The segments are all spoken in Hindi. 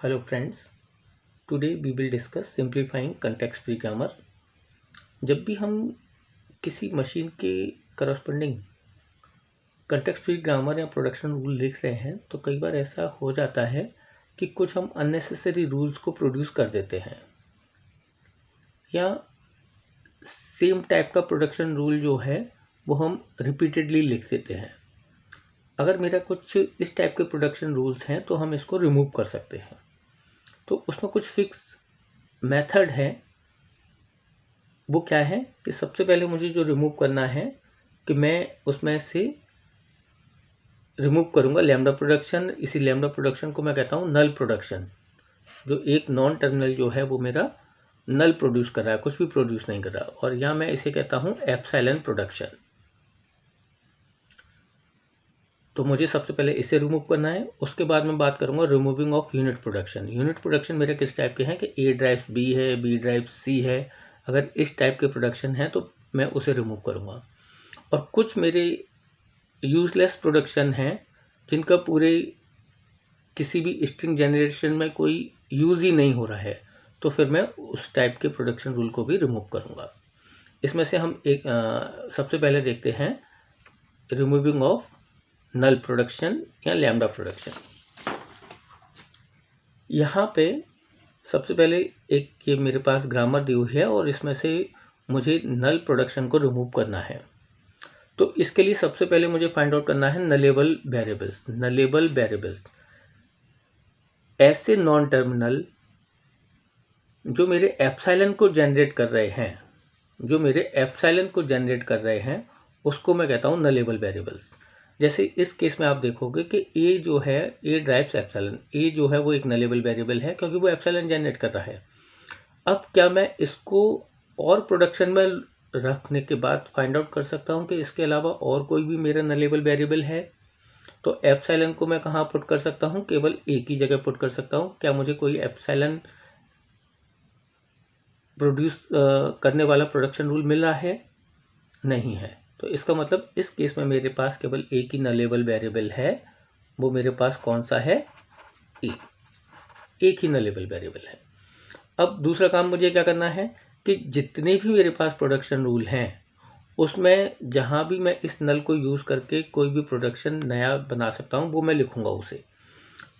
Hello friends, today we will discuss simplifying context free grammar। जब भी हम किसी मशीन के करस्पॉन्डिंग कंटेक्स्ट फ्री ग्रामर या प्रोडक्शन रूल लिख रहे हैं तो कई बार ऐसा हो जाता है कि कुछ हम अननेसेसरी रूल्स को प्रोड्यूस कर देते हैं या सेम टाइप का प्रोडक्शन रूल जो है वो हम रिपीटेडली लिख देते हैं। अगर मेरा कुछ इस टाइप के प्रोडक्शन रूल्स हैं तो हम इसको रिमूव कर सकते हैं। तो उसमें कुछ फिक्स मेथड है। वो क्या है कि सबसे पहले मुझे जो रिमूव करना है कि मैं उसमें से रिमूव करूंगा लैम्डा प्रोडक्शन। इसी लैम्डा प्रोडक्शन को मैं कहता हूँ नल प्रोडक्शन। जो एक नॉन टर्मिनल जो है वो मेरा नल प्रोड्यूस कर रहा है, कुछ भी प्रोड्यूस नहीं कर रहा, और यहाँ मैं इसे कहता हूँ एप्सिलॉन प्रोडक्शन। तो मुझे सबसे पहले इसे रिमूव करना है। उसके बाद मैं बात करूंगा removing of unit production. Unit production मेरे किस टाइप के हैं कि ए ड्राइव्स बी है, बी ड्राइव सी है। अगर इस टाइप के प्रोडक्शन है तो मैं उसे रिमूव करूंगा। और कुछ मेरे यूजलेस प्रोडक्शन हैं जिनका पूरे किसी भी स्ट्रिंग जनरेशन में कोई यूज़ ही नहीं हो रहा है, तो फिर मैं उस टाइप के प्रोडक्शन रूल को भी रिमूव करूंगा। इसमें से हम एक सबसे पहले देखते हैं रिमूविंग ऑफ नल प्रोडक्शन या लैम्डा प्रोडक्शन। यहाँ पे सबसे पहले एक ये मेरे पास ग्रामर दी हुई है और इसमें से मुझे नल प्रोडक्शन को रिमूव करना है। तो इसके लिए सबसे पहले मुझे फाइंड आउट करना है नलेबल वेरिएबल्स। नलेबल वेरिएबल्स ऐसे नॉन टर्मिनल जो मेरे एप्सिलॉन को जनरेट कर रहे हैं, उसको मैं कहता हूँ नलेबल वेरिएबल्स। जैसे इस केस में आप देखोगे कि ए जो है, ए ड्राइव्स एप्सिलॉन, ए जो है वो एक नलेबल वेरिएबल है क्योंकि वो एप्सिलॉन जनरेट कर रहा है। अब क्या मैं इसको और प्रोडक्शन में रखने के बाद फाइंड आउट कर सकता हूँ कि इसके अलावा और कोई भी मेरा नलेबल वेरिएबल है? तो एप्सिलॉन को मैं कहाँ पुट कर सकता हूँ? केवल ए की जगह पुट कर सकता हूँ। क्या मुझे कोई एप्सिलॉन प्रोड्यूस करने वाला प्रोडक्शन रूल मिल रहा है? नहीं है। तो इसका मतलब इस केस में मेरे पास केवल ए की नलेबल वेरिएबल है। वो मेरे पास कौन सा है? ए। एक ही नलेबल वेरिएबल है। अब दूसरा काम मुझे क्या करना है कि जितने भी मेरे पास प्रोडक्शन रूल हैं उसमें जहाँ भी मैं इस नल को यूज़ करके कोई भी प्रोडक्शन नया बना सकता हूँ वो मैं लिखूँगा उसे।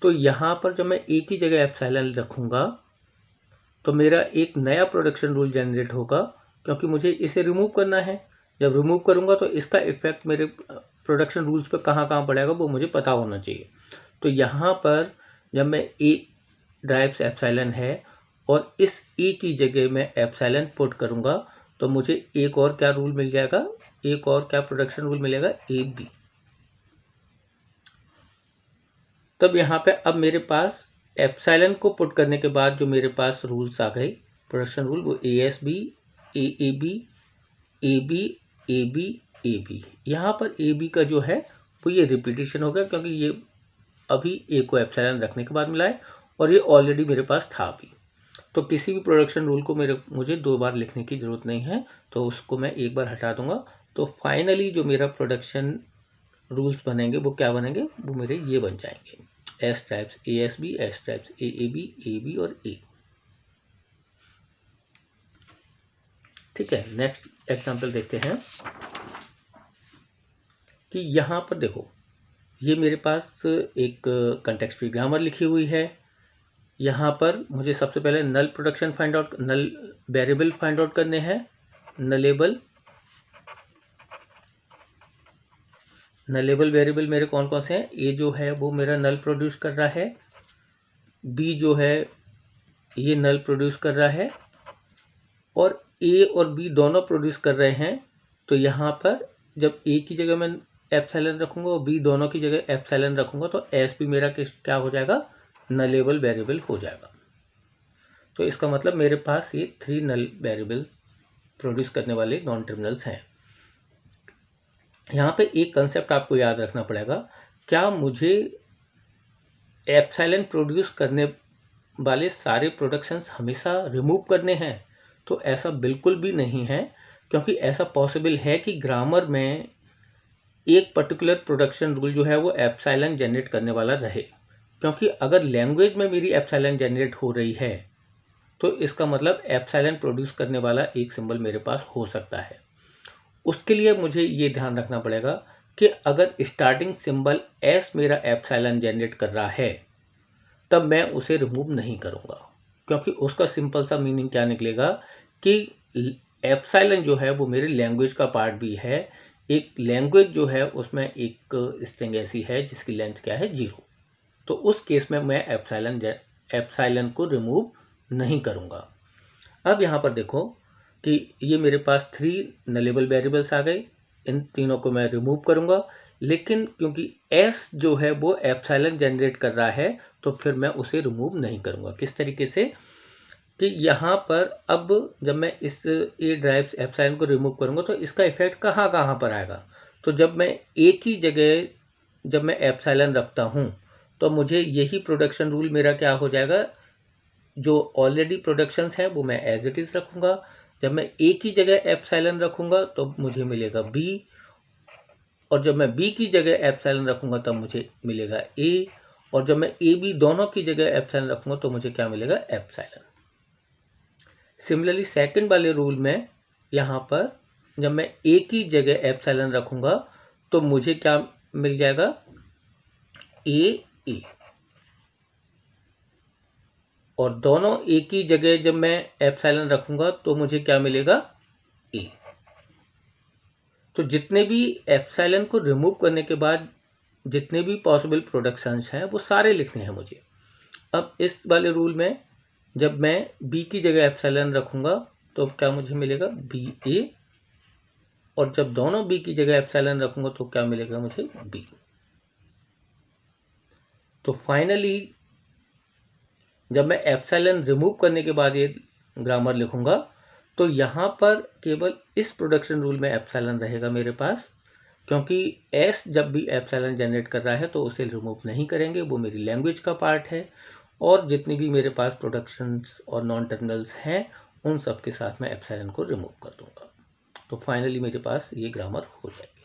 तो यहाँ पर जब मैं ए की जगह एप्सिलॉन रखूँगा तो मेरा एक नया प्रोडक्शन रूल जनरेट होगा क्योंकि मुझे इसे रिमूव करना है। जब रिमूव करूँगा तो इसका इफेक्ट मेरे प्रोडक्शन रूल्स पर कहाँ कहाँ पड़ेगा वो मुझे पता होना चाहिए। तो यहाँ पर जब मैं ए ड्राइव्स एप्सिलॉन है और इस ए की जगह मैं एप्सिलॉन पुट करूँगा तो मुझे एक और क्या रूल मिल जाएगा, एक और क्या प्रोडक्शन रूल मिलेगा? A B. तब यहाँ पे अब मेरे पास एप्सिलॉन को पुट करने के बाद जो मेरे पास रूल्स आ गए प्रोडक्शन रूल, वो A S B, A B, A B, A B, A B. यहाँ पर ए बी का जो है वो ये रिपीटेशन हो गया क्योंकि ये अभी ए को एप्सिलॉन रखने के बाद मिला है और ये ऑलरेडी मेरे पास था अभी। तो किसी भी प्रोडक्शन रूल को मुझे दो बार लिखने की ज़रूरत नहीं है, तो उसको मैं एक बार हटा दूंगा। तो फाइनली जो मेरा प्रोडक्शन रूल्स बनेंगे वो क्या बनेंगे? वो मेरे ये बन जाएंगे S types A S B, S types A B और ए। ठीक है, नेक्स्ट एग्जांपल देखते हैं कि यहाँ पर देखो ये मेरे पास एक कंटेक्स्ट फ्री ग्रामर लिखी हुई है। यहाँ पर मुझे सबसे पहले नल प्रोडक्शन फाइंड आउट, नल वेरिएबल फाइंड आउट करने हैं। नलेबल वेरिएबल मेरे कौन कौन से हैं? ए जो है वो मेरा नल प्रोड्यूस कर रहा है, बी जो है ये नल प्रोड्यूस कर रहा है, और ए और बी दोनों प्रोड्यूस कर रहे हैं। तो यहाँ पर जब ए की जगह मैं एप्सिलॉन रखूँगा और बी दोनों की जगह एप्सिलॉन रखूँगा तो एस भी मेरा क्या हो जाएगा? नलेबल वेरिएबल हो जाएगा। तो इसका मतलब मेरे पास ये 3 नल वेरिएबल्स प्रोड्यूस करने वाले नॉन टर्मिनल्स हैं। यहाँ पे एक कंसेप्ट आपको याद रखना पड़ेगा, क्या मुझे एप्सिलॉन प्रोड्यूस करने वाले सारे प्रोडक्शंस हमेशा रिमूव करने हैं? तो ऐसा बिल्कुल भी नहीं है, क्योंकि ऐसा पॉसिबल है कि ग्रामर में एक पर्टिकुलर प्रोडक्शन रूल जो है वो एप्सिलॉन जनरेट करने वाला रहे। क्योंकि अगर लैंग्वेज में मेरी एप्सिलॉन जनरेट हो रही है तो इसका मतलब एप्सिलॉन प्रोड्यूस करने वाला एक सिंबल मेरे पास हो सकता है। उसके लिए मुझे ये ध्यान रखना पड़ेगा कि अगर स्टार्टिंग सिंबल एस मेरा एप्सिलॉन जनरेट कर रहा है तब मैं उसे रिमूव नहीं करूँगा, क्योंकि उसका सिंपल सा मीनिंग क्या निकलेगा कि एप्सिलॉन जो है वो मेरे लैंग्वेज का पार्ट भी है। एक लैंग्वेज जो है उसमें एक स्ट्रिंग ऐसी है जिसकी लेंथ क्या है 0, तो उस केस में मैं एप्सिलॉन को रिमूव नहीं करूँगा। अब यहाँ पर देखो कि ये मेरे पास 3 नलेबल वेरिएबल्स आ गए, इन तीनों को मैं रिमूव करूँगा, लेकिन क्योंकि एस जो है वो एप्सिलॉन जनरेट कर रहा है तो फिर मैं उसे रिमूव नहीं करूँगा। किस तरीके से कि यहाँ पर अब जब मैं इस ए ड्राइव एप्सिलॉन को रिमूव करूँगा तो इसका इफेक्ट कहाँ कहाँ पर आएगा। तो जब मैं एक ही जगह जब मैं एप्सिलॉन रखता हूँ तो मुझे यही प्रोडक्शन रूल मेरा क्या हो जाएगा, जो ऑलरेडी प्रोडक्शंस हैं वो मैं एज इट इज़ रखूँगा। जब मैं एक ही जगह एप्सिलॉन रखूँगा तो मुझे मिलेगा बी, और जब मैं बी की जगह एप्सिलॉन रखूँगा तब मुझे मिलेगा ए, और जब मैं ए बी दोनों की जगह एप्सिलॉन रखूँगा तो मुझे क्या मिलेगा, एप्सिलॉन। सिमिलरली सेकंड वाले रूल में यहाँ पर जब मैं ए की जगह एप्सिलॉन रखूँगा तो मुझे क्या मिल जाएगा, ए, और दोनों ए की जगह जब मैं एप्सिलॉन रखूँगा तो मुझे क्या मिलेगा, ए। तो जितने भी एप्सिलॉन को रिमूव करने के बाद जितने भी पॉसिबल प्रोडक्शंस हैं वो सारे लिखने हैं मुझे। अब इस वाले रूल में जब मैं बी की जगह एप्सिलॉन रखूँगा तो क्या मुझे मिलेगा, बी ए, और जब दोनों बी की जगह एप्सिलॉन रखूँगा तो क्या मिलेगा मुझे, बी। तो फाइनली जब मैं एप्सिलॉन रिमूव करने के बाद ये ग्रामर लिखूँगा तो यहाँ पर केवल इस प्रोडक्शन रूल में एप्सिलॉन रहेगा मेरे पास, क्योंकि एस जब भी एप्सिलॉन जनरेट कर रहा है तो उसे रिमूव नहीं करेंगे, वो मेरी लैंग्वेज का पार्ट है। और जितनी भी मेरे पास प्रोडक्शंस और नॉन टर्मिनल्स हैं उन सब के साथ मैं एप्सिलॉन को रिमूव कर दूंगा। तो फाइनली मेरे पास ये ग्रामर हो जाएगी।